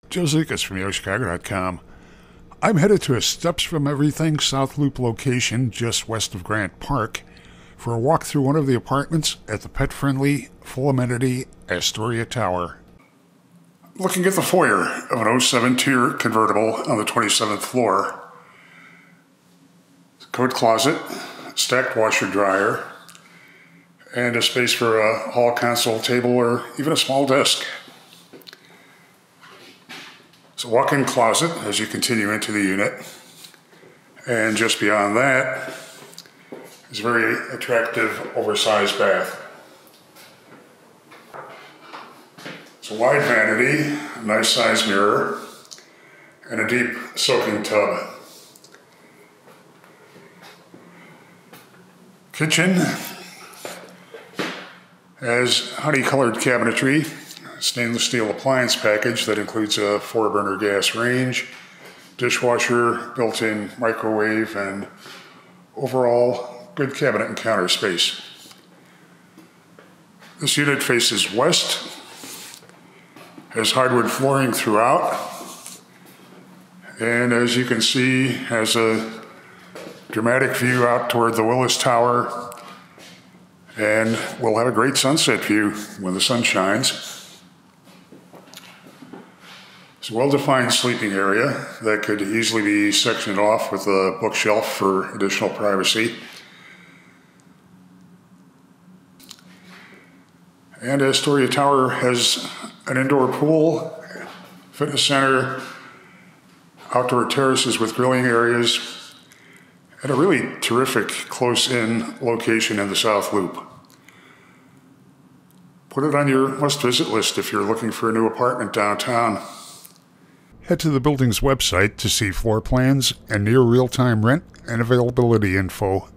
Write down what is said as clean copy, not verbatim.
Joe Zikas from YoChicago.com. I'm headed to a Steps from Everything South Loop location just west of Grant Park for a walk through one of the apartments at the pet-friendly, full-amenity Astoria Tower. Looking at the foyer of an '07 tier convertible on the 27th floor. Coat closet, stacked washer-dryer, and a space for a hall console table or even a small desk. It's a walk-in closet as you continue into the unit, and just beyond that is a very attractive oversized bath. It's a wide vanity, a nice size mirror, and a deep soaking tub. Kitchen has honey-colored cabinetry, stainless steel appliance package that includes a 4-burner gas range, dishwasher, built-in microwave, and overall good cabinet and counter space. This unit faces west, has hardwood flooring throughout, and as you can see has a dramatic view out toward the Willis Tower, and we'll have a great sunset view when the sun shines. It's a well-defined sleeping area that could easily be sectioned off with a bookshelf for additional privacy. And Astoria Tower has an indoor pool, fitness center, outdoor terraces with grilling areas, and a really terrific close-in location in the South Loop. Put it on your must-visit list if you're looking for a new apartment downtown. Head to the building's website to see floor plans and near real-time rent and availability info.